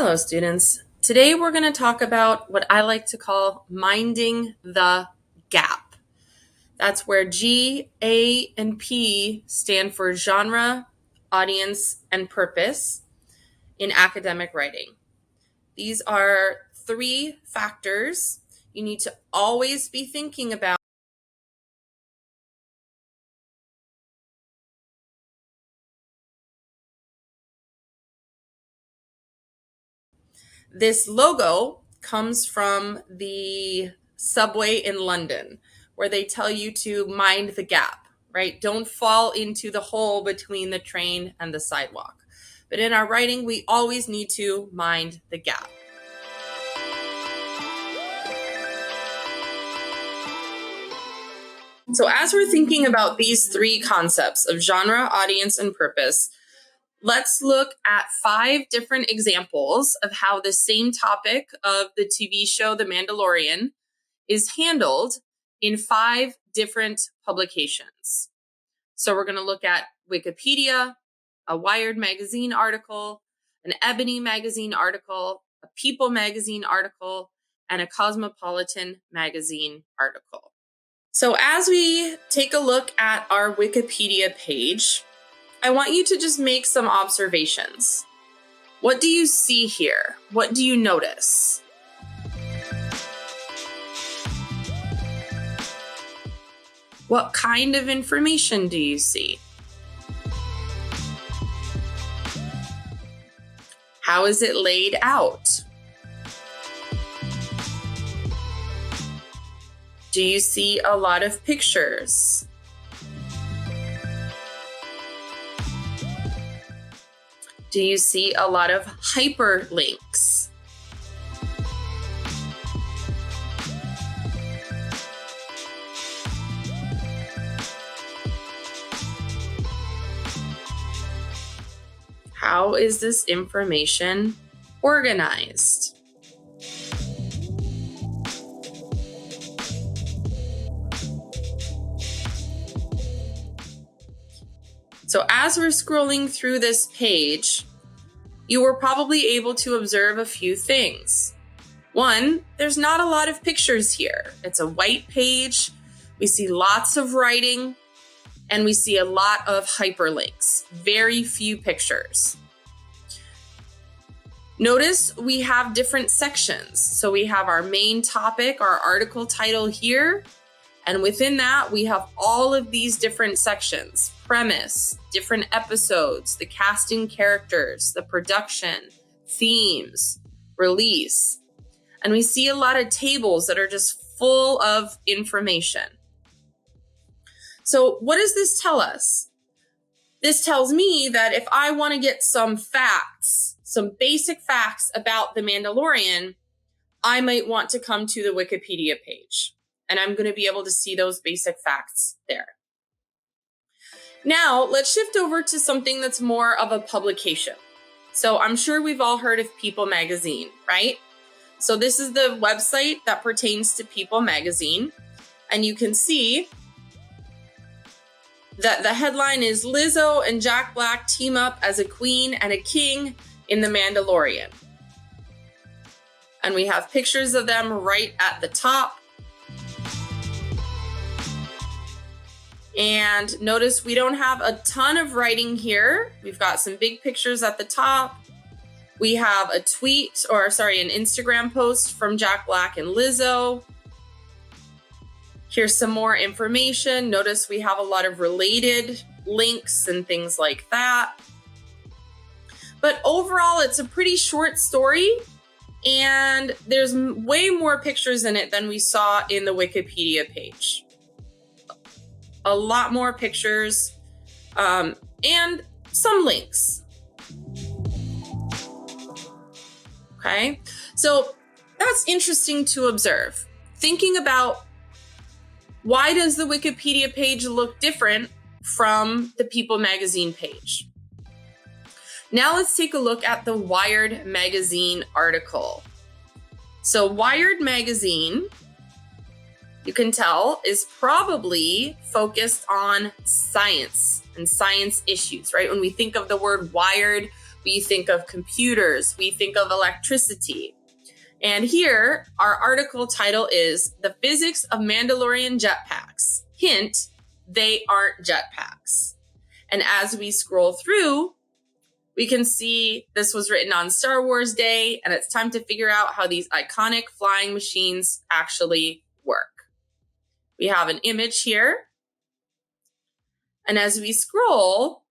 Hello, students. Today we're going to talk about what I like to call minding the gap. That's where G, A, and P stand for genre, audience, and purpose in academic writing. These are three factors you need to always be thinking about. This logo comes from the subway in London, where they tell you to mind the gap, right? Don't fall into the hole between the train and the sidewalk. But in our writing, we always need to mind the gap. So as we're thinking about these three concepts of genre, audience, and purpose, let's look at 5 different examples of how the same topic of the TV show The Mandalorian is handled in 5 different publications. So we're going to look at Wikipedia, a Wired magazine article, an Ebony magazine article, a People magazine article, and a Cosmopolitan magazine article. So as we take a look at our Wikipedia page, I want you to just make some observations. What do you see here? What do you notice? What kind of information do you see? How is it laid out? Do you see a lot of pictures? Do you see a lot of hyperlinks? How is this information organized? So as we're scrolling through this page, you were probably able to observe a few things. One, there's not a lot of pictures here. It's a white page. We see lots of writing, and we see a lot of hyperlinks. Very few pictures. Notice we have different sections. So we have our main topic, our article title here, and within that, we have all of these different sections: premise, different episodes, the casting characters, the production, themes, release. And we see a lot of tables that are just full of information. So what does this tell us? This tells me that if I want to get some facts, some basic facts about The Mandalorian, I might want to come to the Wikipedia page. And I'm going to be able to see those basic facts there. Now, let's shift over to something that's more of a publication. So I'm sure we've all heard of People magazine, right? So this is the website that pertains to People magazine. And you can see that the headline is Lizzo and Jack Black team up as a queen and a king in The Mandalorian. And we have pictures of them right at the top. And notice we don't have a ton of writing here. We've got some big pictures at the top. We have an Instagram post from Jack Black and Lizzo. Here's some more information. Notice we have a lot of related links and things like that. But overall, it's a pretty short story, and there's way more pictures in it than we saw in the Wikipedia page. A lot more pictures, and some links. Okay, so that's interesting to observe. Thinking about why does the Wikipedia page look different from the People magazine page? Now let's take a look at the Wired magazine article. So Wired magazine, you can tell, is probably focused on science and science issues, right? When we think of the word wired, we think of computers, we think of electricity. And here, our article title is The Physics of Mandalorian Jetpacks. Hint, they aren't jetpacks. And as we scroll through, we can see this was written on Star Wars Day, and it's time to figure out how these iconic flying machines actually work. We have an image here. And as we scroll,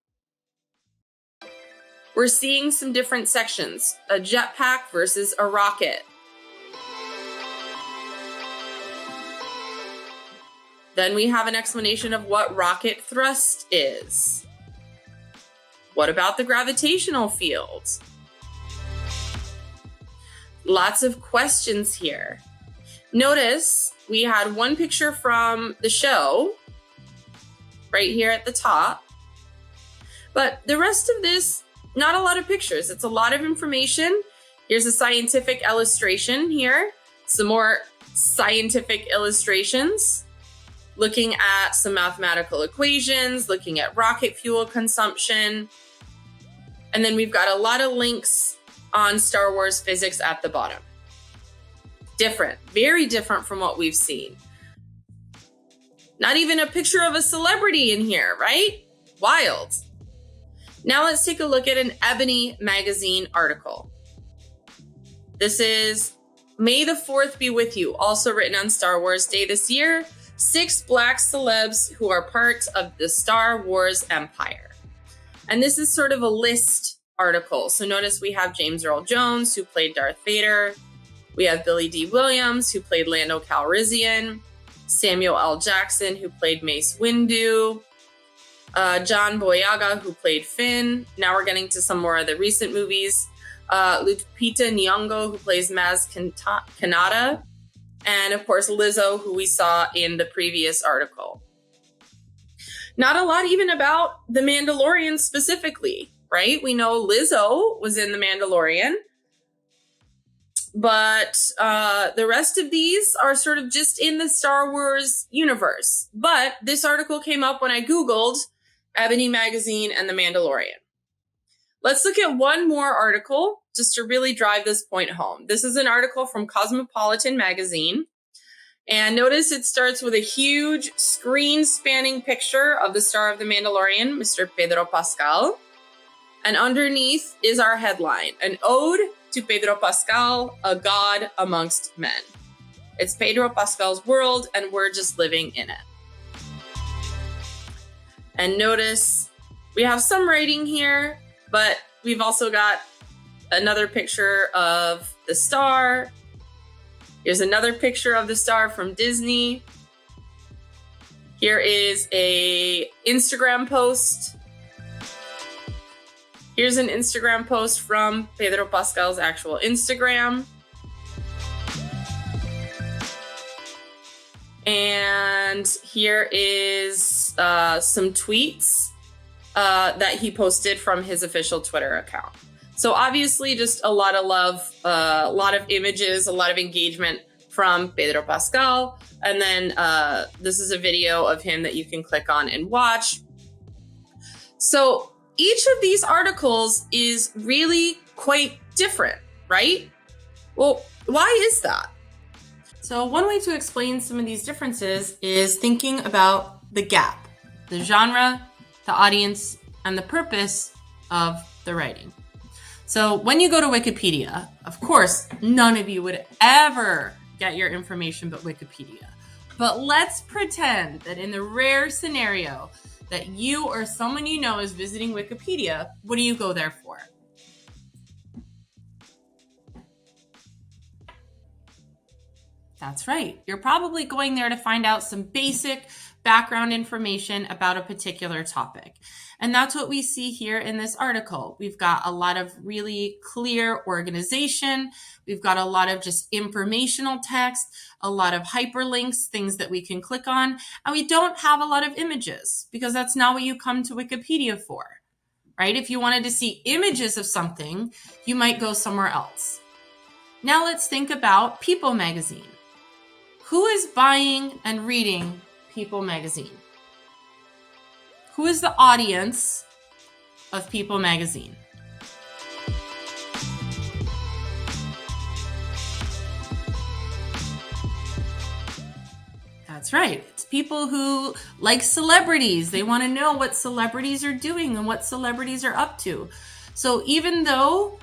we're seeing some different sections, a jetpack versus a rocket. Then we have an explanation of what rocket thrust is. What about the gravitational field? Lots of questions here. Notice we had one picture from the show right here at the top, but the rest of this, not a lot of pictures. It's a lot of information. Here's a scientific illustration here. Some more scientific illustrations. Looking at some mathematical equations, looking at rocket fuel consumption. And then we've got a lot of links on Star Wars physics at the bottom. Different, very different from what we've seen. Not even a picture of a celebrity in here, right? Wild. Now let's take a look at an Ebony magazine article. This is May the 4th be with you, also written on Star Wars Day this year. 6 Black celebs who are part of the Star Wars empire. And this is sort of a list article. So notice we have James Earl Jones, who played Darth Vader. We have Billie Dee Williams, who played Lando Calrissian. Samuel L. Jackson, who played Mace Windu. John Boyega, who played Finn. Now we're getting to some more of the recent movies. Lupita Nyong'o, who plays Maz Kanata. And of course, Lizzo, who we saw in the previous article. Not a lot even about the Mandalorian specifically, right? We know Lizzo was in the Mandalorian, but the rest of these are sort of just in the Star Wars universe. But this article came up when I Googled Ebony Magazine and the Mandalorian. Let's look at one more article just to really drive this point home. This is an article from Cosmopolitan magazine. And notice it starts with a huge screen-spanning picture of the star of the Mandalorian, Mr. Pedro Pascal. And underneath is our headline, an ode to Pedro Pascal, a god amongst men. It's Pedro Pascal's world, and we're just living in it. And notice we have some writing here, but we've also got another picture of the star. Here's another picture of the star from Disney. Here is a Instagram post. Here's an Instagram post from Pedro Pascal's actual Instagram. And here is some tweets that he posted from his official Twitter account. So obviously just a lot of love, a lot of images, a lot of engagement from Pedro Pascal. And then this is a video of him that you can click on and watch. So each of these articles is really quite different, right? Well, why is that? So one way to explain some of these differences is thinking about the gap, the genre, the audience, and the purpose of the writing. So when you go to Wikipedia, of course, none of you would ever get your information but Wikipedia. But let's pretend that in the rare scenario that you or someone you know is visiting Wikipedia, what do you go there for? That's right. You're probably going there to find out some basic background information about a particular topic. And that's what we see here in this article. We've got a lot of really clear organization. We've got a lot of just informational text, a lot of hyperlinks, things that we can click on. And we don't have a lot of images because that's not what you come to Wikipedia for, right? If you wanted to see images of something, you might go somewhere else. Now let's think about People magazine. Who is buying and reading People magazine? Who is the audience of People magazine? That's right. It's people who like celebrities. They want to know what celebrities are doing and what celebrities are up to. So even though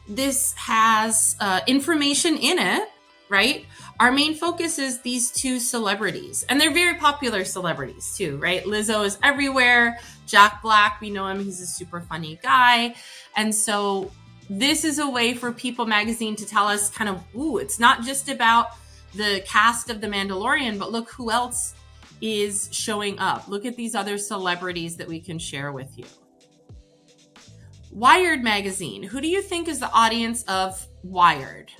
this has information in it, right? Our main focus is these two celebrities. And they're very popular celebrities too, right? Lizzo is everywhere. Jack Black, we know him. He's a super funny guy. And so this is a way for People magazine to tell us kind of, it's not just about the cast of The Mandalorian, but look who else is showing up. Look at these other celebrities that we can share with you. Wired magazine. Who do you think is the audience of Wired?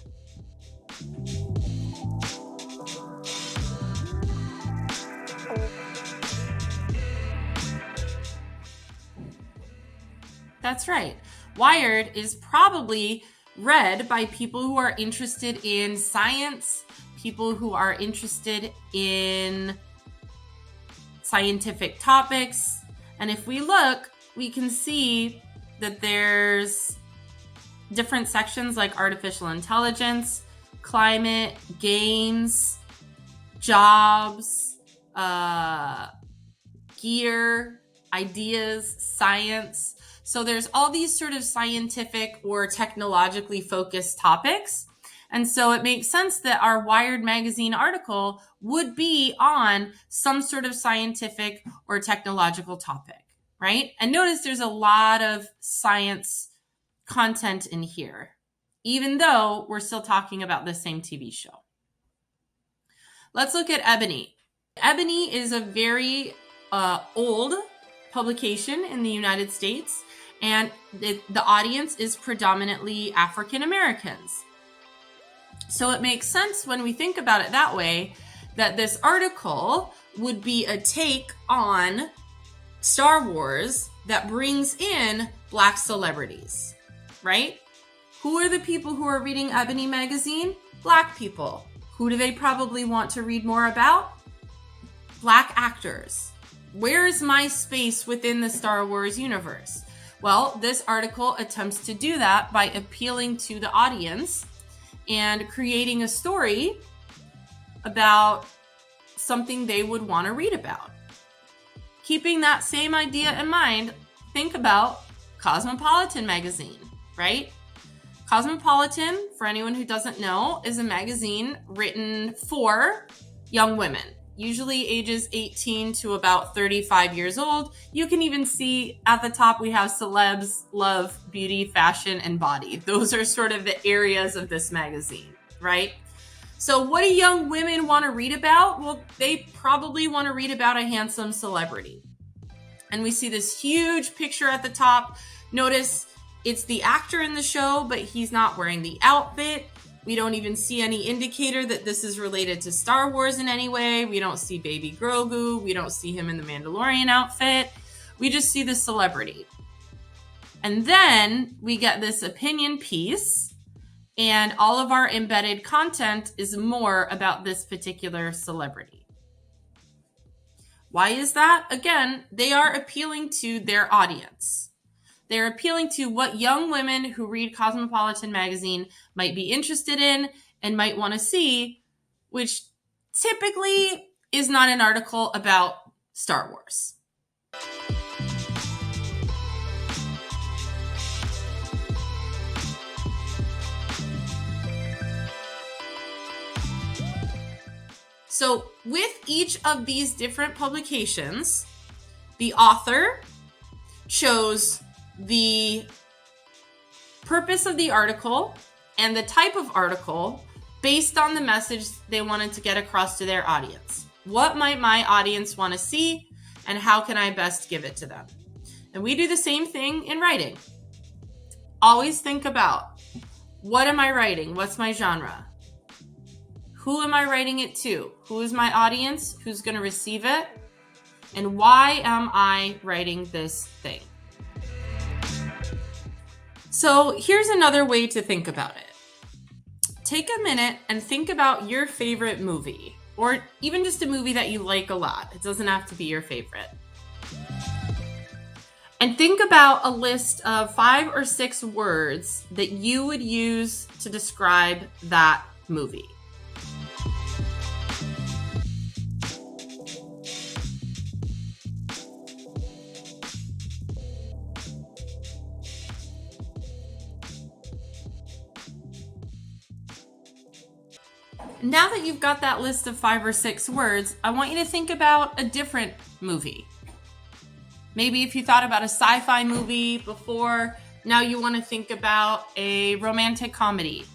That's right. Wired is probably read by people who are interested in science, people who are interested in scientific topics. And if we look, we can see that there's different sections like artificial intelligence, climate, games, jobs, gear, ideas, science. So there's all these sort of scientific or technologically focused topics. And so it makes sense that our Wired magazine article would be on some sort of scientific or technological topic, right? And notice there's a lot of science content in here, even though we're still talking about the same TV show. Let's look at Ebony. Ebony is a very old publication in the United States, and the audience is predominantly African Americans. So it makes sense when we think about it that way, that this article would be a take on Star Wars that brings in Black celebrities, right? Who are the people who are reading Ebony magazine? Black people. Who do they probably want to read more about? Black actors. Where is my space within the Star Wars universe? Well, this article attempts to do that by appealing to the audience and creating a story about something they would want to read about. Keeping that same idea in mind, think about Cosmopolitan magazine, right? Cosmopolitan, for anyone who doesn't know, is a magazine written for young women, usually ages 18 to about 35 years old. You can even see at the top we have celebs, love, beauty, fashion, and body. Those are sort of the areas of this magazine, right? So what do young women want to read about? Well, they probably want to read about a handsome celebrity. And we see this huge picture at the top. Notice it's the actor in the show, but he's not wearing the outfit. We don't even see any indicator that this is related to Star Wars in any way. We don't see baby Grougu. We don't see him in the Mandalorian outfit. We just see the celebrity. And then we get this opinion piece, and all of our embedded content is more about this particular celebrity. Why is that? Again, they are appealing to their audience. They're appealing to what young women who read Cosmopolitan magazine might be interested in and might want to see, which typically is not an article about Star Wars. So with each of these different publications, the author chose the purpose of the article and the type of article based on the message they wanted to get across to their audience. What might my audience want to see, and how can I best give it to them? And we do the same thing in writing. Always think about, what am I writing? What's my genre? Who am I writing it to? Who is my audience? Who's going to receive it? And why am I writing this thing? So here's another way to think about it. Take a minute and think about your favorite movie, or even just a movie that you like a lot. It doesn't have to be your favorite. And think about a list of 5 or 6 words that you would use to describe that movie. Now that you've got that list of 5 or 6 words, I want you to think about a different movie. Maybe if you thought about a sci-fi movie before, now you want to think about a romantic comedy.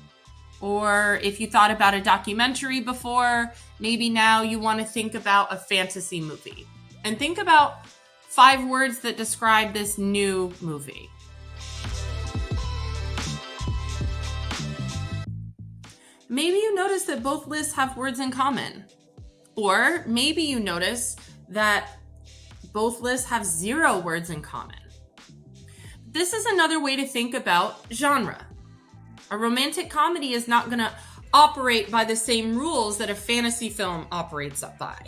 Or if you thought about a documentary before, maybe now you want to think about a fantasy movie. And think about 5 words that describe this new movie. Maybe you notice that both lists have words in common. Or maybe you notice that both lists have 0 words in common. This is another way to think about genre. A romantic comedy is not going to operate by the same rules that a fantasy film operates by,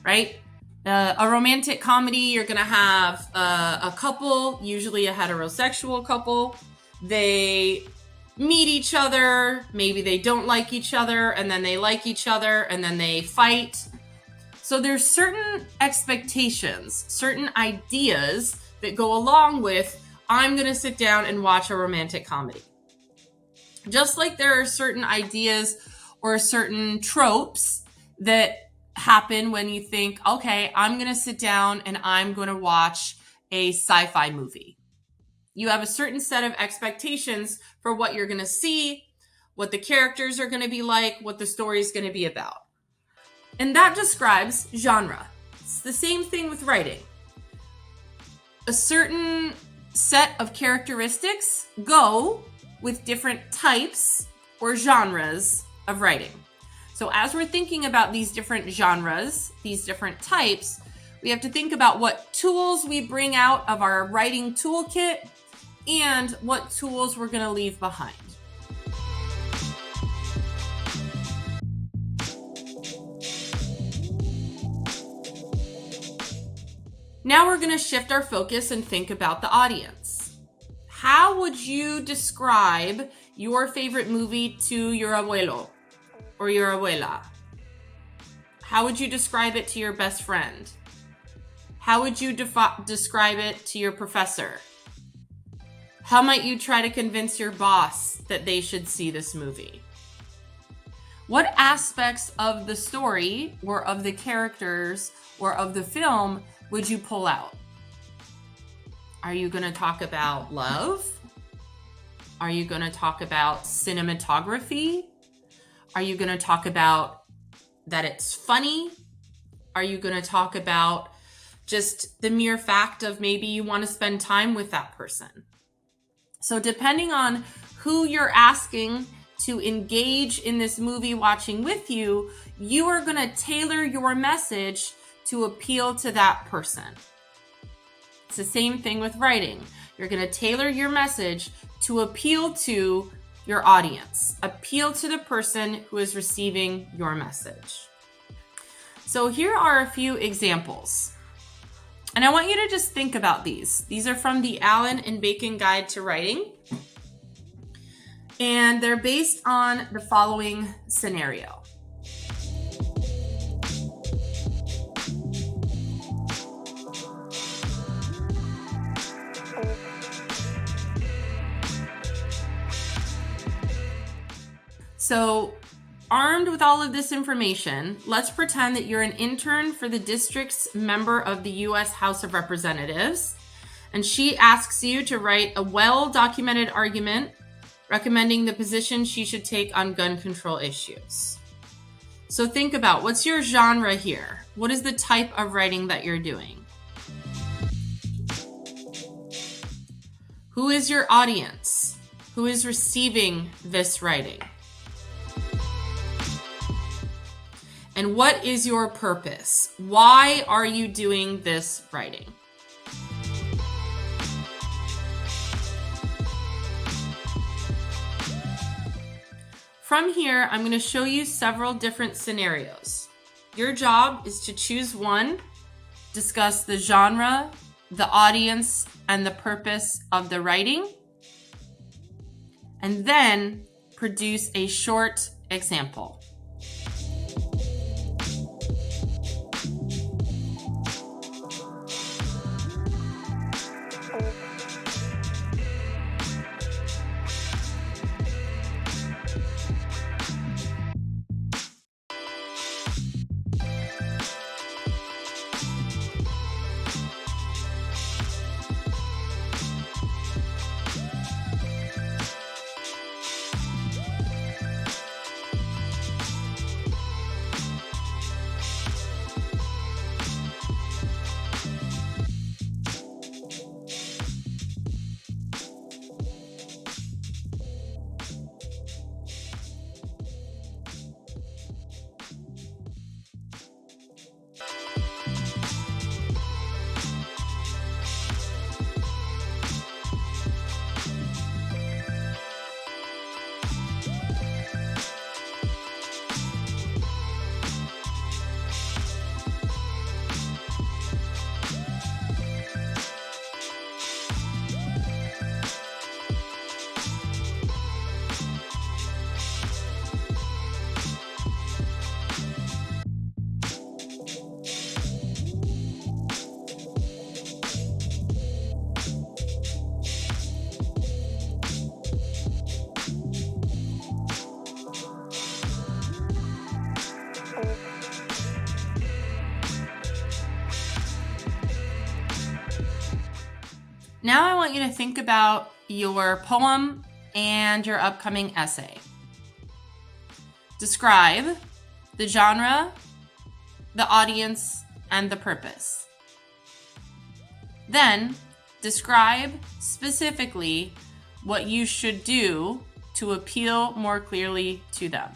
right? A romantic comedy, you're going to have a couple, usually a heterosexual couple. They meet each other, maybe they don't like each other, and then they like each other, and then they fight. So there's certain expectations, certain ideas that go along with, I'm going to sit down and watch a romantic comedy. Just like there are certain ideas or certain tropes that happen when you think, okay, I'm going to sit down and I'm going to watch a sci-fi movie. You have a certain set of expectations for what you're going to see, what the characters are going to be like, what the story is going to be about. And that describes genre. It's the same thing with writing. A certain set of characteristics go with different types or genres of writing. So as we're thinking about these different genres, these different types, we have to think about what tools we bring out of our writing toolkit and what tools we're going to leave behind. Now we're going to shift our focus and think about the audience. How would you describe your favorite movie to your abuelo or your abuela? How would you describe it to your best friend? How would you describe it to your professor? How might you try to convince your boss that they should see this movie? What aspects of the story or of the characters or of the film would you pull out? Are you going to talk about love? Are you going to talk about cinematography? Are you going to talk about that it's funny? Are you going to talk about just the mere fact of maybe you want to spend time with that person? So depending on who you're asking to engage in this movie watching with you, you are going to tailor your message to appeal to that person. It's the same thing with writing. You're going to tailor your message to appeal to your audience, appeal to the person who is receiving your message. So here are a few examples. And I want you to just think about these. These are from the Allen and Bacon Guide to Writing. And they're based on the following scenario. So, armed with all of this information, let's pretend that you're an intern for the district's member of the U.S. House of Representatives, and she asks you to write a well-documented argument recommending the position she should take on gun control issues. So think about, what's your genre here? What is the type of writing that you're doing? Who is your audience? Who is receiving this writing? And what is your purpose? Why are you doing this writing? From here, I'm going to show you several different scenarios. Your job is to choose one, discuss the genre, the audience, and the purpose of the writing, and then produce a short example. Now I want you to think about your poem and your upcoming essay. Describe the genre, the audience, and the purpose. Then, describe specifically what you should do to appeal more clearly to them.